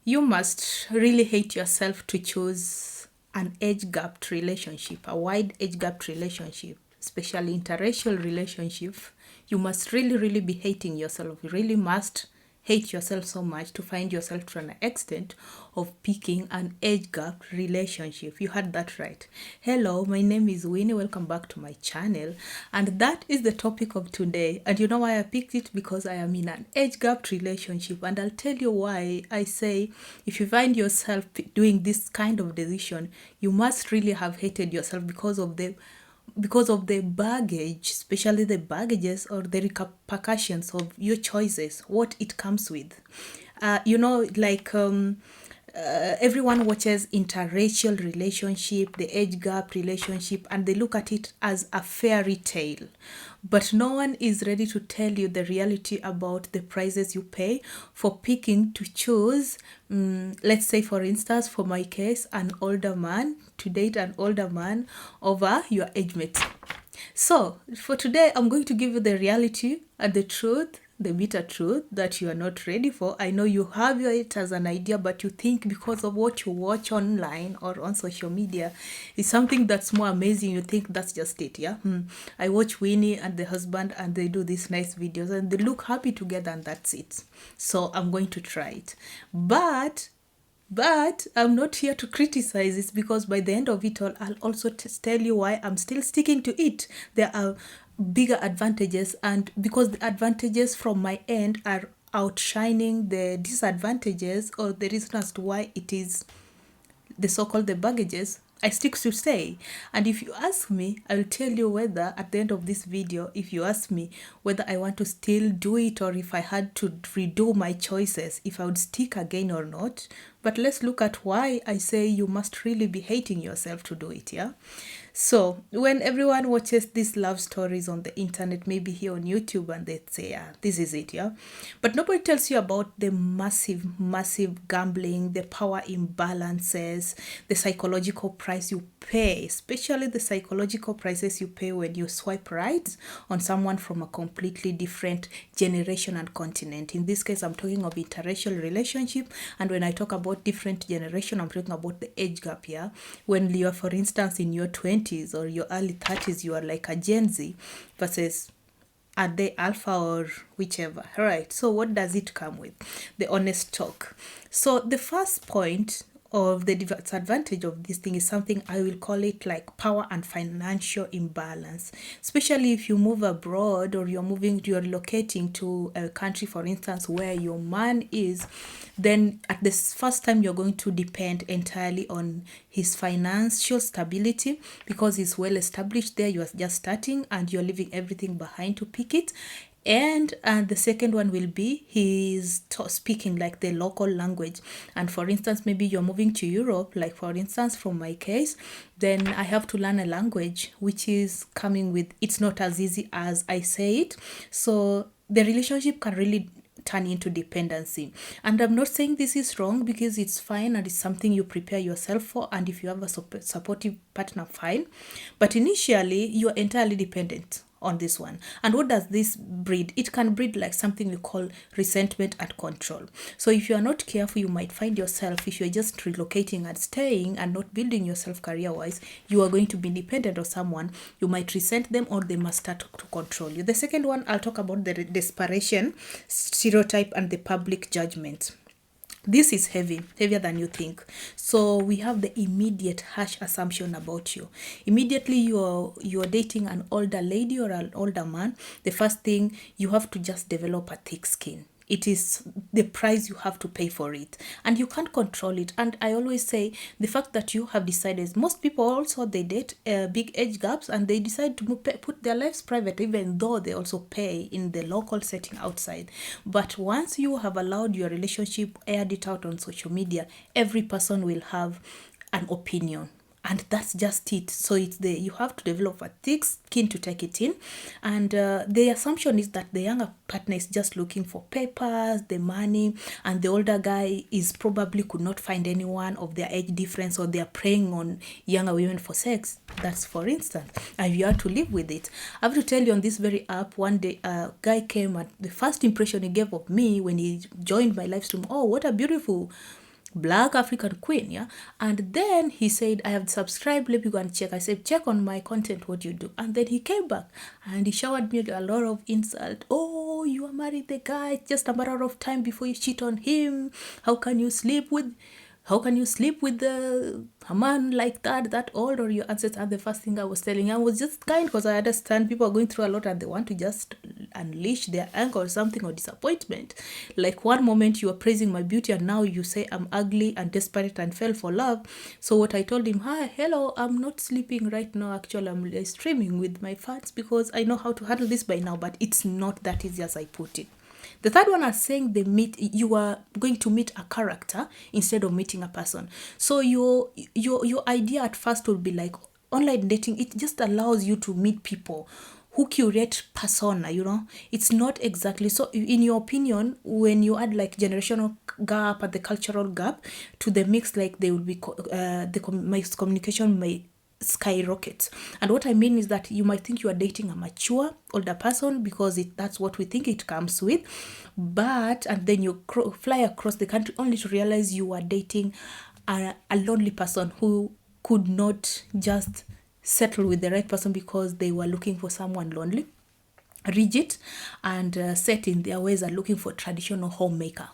You must really hate yourself to choose an age-gapped relationship, a wide age-gapped relationship, especially interracial relationship. You must really, really be hating yourself. You really must hate yourself so much to find yourself to an extent of picking an age gap relationship. You heard that right. Hello, my name is Winnie. Welcome back to my channel. And that is the topic of today. And you know why I picked it? Because I am in an age gap relationship. And I'll tell you why I say if you find yourself doing this kind of decision, you must really have hated yourself because of the baggage, especially the baggages or the repercussions of your choices, what it comes with. Everyone watches interracial relationship, the age gap relationship, and they look at it as a fairy tale. But no one is ready to tell you the reality about the prices you pay for picking to choose, let's say, for instance, for my case, to date an older man over your age mate. So for today, I'm going to give you the reality and the truth, the bitter truth that you are not ready for. I know you have it as an idea, but you think because of what you watch online or on social media is something that's more amazing. You think that's just it, yeah? I watch Winnie and the husband and they do these nice videos and they look happy together and that's it. So I'm going to try it. But I'm not here to criticize it, because by the end of it all, I'll also tell you why I'm still sticking to it. There are bigger advantages, and because the advantages from my end are outshining the disadvantages or the reason as to why it is the so-called the baggages, I stick to stay. And if you ask me, I will tell you whether at the end of this video, if you ask me whether I want to still do it or if I had to redo my choices, if I would stick again or not. But let's look at why I say you must really be hating yourself to do it, yeah? So when everyone watches these love stories on the internet, maybe here on YouTube, and they say, yeah, this is it, yeah? But nobody tells you about the massive gambling, the power imbalances, the psychological price you pay, especially the psychological prices you pay when you swipe right on someone from a completely different generation and continent. In this case, I'm talking of interracial relationship. And when I talk about different generation, I'm talking about the age gap here. When you are, for instance, in your 20s or your early 30s, you are like a Gen Z versus are they alpha or whichever. All right, so what does it come with? The honest talk. So the first point of the disadvantage of this thing is something I will call it like power and financial imbalance, especially if you move abroad or you're relocating to a country, for instance, where your man is. Then at the first time you're going to depend entirely on his financial stability, because he's well established there, you are just starting and you're leaving everything behind to pick it. And the second one will be he's speaking like the local language. And for instance, maybe you're moving to Europe, like for instance from my case, then I have to learn a language which is coming with, it's not as easy as I say it. So the relationship can really turn into dependency. And I'm not saying this is wrong, because it's fine and it's something you prepare yourself for, and if you have a supportive partner, fine. But initially you're entirely dependent on this one. And what does this breed? It can breed like something we call resentment and control. So if you are not careful, you might find yourself, if you're just relocating and staying and not building yourself career wise, you are going to be dependent on someone. You might resent them or they must start to control you. The second one, I'll talk about the desperation, stereotype, and the public judgment. This is heavier than you think. So we have the immediate harsh assumption about you. Immediately you're dating an older lady or an older man, the first thing, you have to just develop a thick skin. It is the price you have to pay for it, and you can't control it. And I always say the fact that you have decided, most people also, they date big age gaps and they decide to put their lives private, even though they also pay in the local setting outside. But once you have allowed your relationship, aired it out on social media, every person will have an opinion. And that's just it. So you have to develop a thick skin to take it in. And the assumption is that the younger partner is just looking for papers, the money, and the older guy is probably could not find anyone of their age difference, or they are preying on younger women for sex. That's for instance. And you have to live with it. I have to tell you, on this very app, one day a guy came, and the first impression he gave of me when he joined my live stream, oh, what a beautiful Black African queen, yeah. And then he said, I have subscribed, let me go and check. I said, check on my content what you do. And then he came back and he showered me a lot of insult. Oh, you are married the guy, it's just a matter of time before you cheat on him. How can you sleep with a man like that old, or your ancestors? And the first thing I was telling, I was just kind, because I understand people are going through a lot and they want to just unleash their anger or something, or disappointment. Like one moment you are praising my beauty and now you say I'm ugly and desperate and fell for love. So what I told him, hi, hello, I'm not sleeping right now. Actually, I'm streaming with my fans because I know how to handle this by now, but it's not that easy as I put it. The third one is saying you are going to meet a character instead of meeting a person. So your idea at first will be like online dating. It just allows you to meet people who curate persona, it's not exactly. So in your opinion, when you add like generational gap and the cultural gap to the mix, like they will be the communication may skyrocket. And what I mean is that you might think you are dating a mature older person because that's what we think it comes with, and then you fly across the country only to realize you are dating a lonely person who could not just settle with the right person because they were looking for someone lonely, rigid, and set in their ways, are looking for traditional homemaker.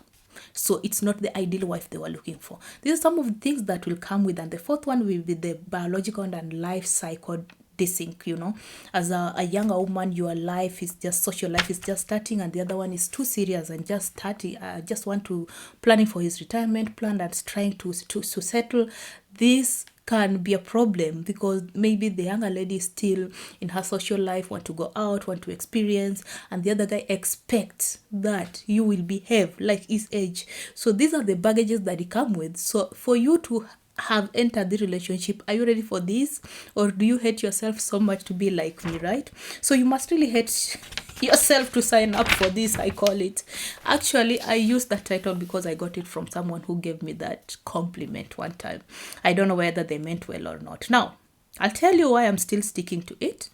So it's not the ideal wife they were looking for. These are some of the things that will come with. And the fourth one will be the biological and life cycle desync. As a younger woman, your life is just, social life is just starting, and the other one is too serious and just starting, just want to planning for his retirement plan and trying to settle. This can be a problem because maybe the younger lady is still in her social life, want to go out, want to experience, and the other guy expects that you will behave like his age. So these are the baggages that he come with. So for you to have entered the relationship, are you ready for this, or do you hate yourself so much to be like me, right? So you must really hate yourself to sign up for this, I call it. Actually, I used that title because I got it from someone who gave me that compliment one time. I don't know whether they meant well or not. Now, I'll tell you why I'm still sticking to it.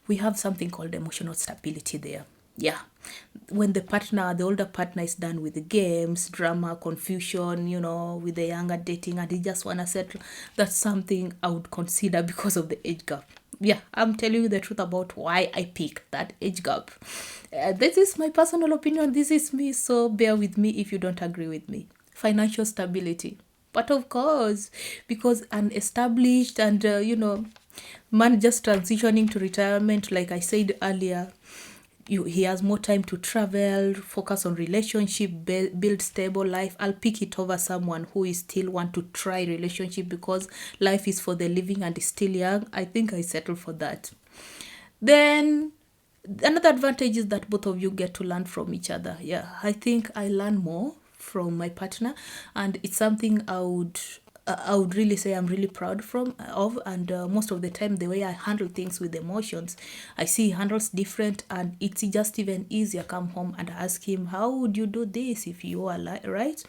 We have something called emotional stability there. Yeah. When the older partner is done with the games, drama, confusion, with the younger dating, and they just want to settle, that's something I would consider because of the age gap. Yeah, I'm telling you the truth about why I picked that age gap. This is my personal opinion. This is me, so bear with me if you don't agree with me. Financial stability. But of course, because an established and, man just transitioning to retirement, like I said earlier, he has more time to travel, focus on relationship, build stable life. I'll pick it over someone who is still want to try relationship because life is for the living and is still young. I think I settle for that. Then another advantage is that both of you get to learn from each other. Yeah, I think I learn more from my partner, and it's something I would really say I'm really proud of. And most of the time, the way I handle things with emotions, I see he handles different, and it's just even easier. Come home and ask him, how would you do this if you are right?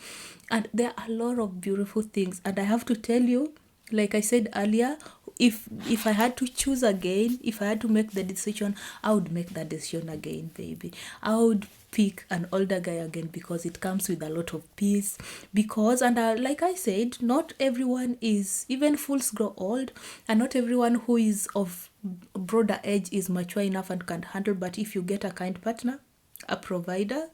And there are a lot of beautiful things. And I have to tell you, like I said earlier, if I had to choose again, if I had to make the decision, I would make that decision again, baby. I would pick an older guy again because it comes with a lot of peace. Because, and like I said, not everyone is, even fools grow old, and not everyone who is of broader age is mature enough and can handle. But if you get a kind partner, a provider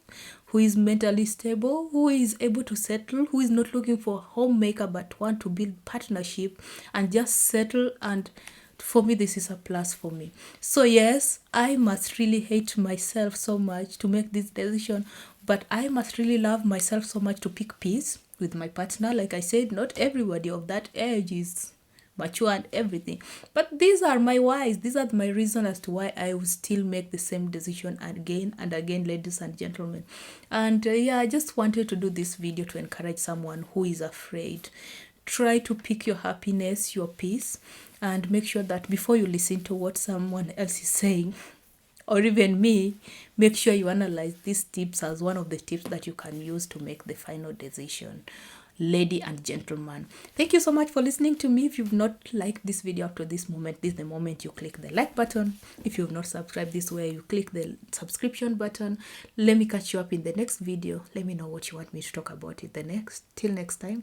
who is mentally stable, who is able to settle, who is not looking for a homemaker but want to build partnership and just settle, and for me this is a plus for me. So yes, I must really hate myself so much to make this decision, but I must really love myself so much to pick peace with my partner. Like I said, not everybody of that age is mature and everything, but these are my whys. These are my reasons as to why I will still make the same decision again and again, ladies and gentlemen. And I just wanted to do this video to encourage someone who is afraid. Try to pick your happiness, your peace, and make sure that before you listen to what someone else is saying, or even me, make sure you analyze these tips as one of the tips that you can use to make the final decision. Lady and gentleman, thank you so much for listening to me. If you've not liked this video up to this moment, this is the moment you click the like button. If you've not subscribed, this way you click the subscription button. Let me catch you up in the next video. Let me know what you want me to talk about in the next. Till next time.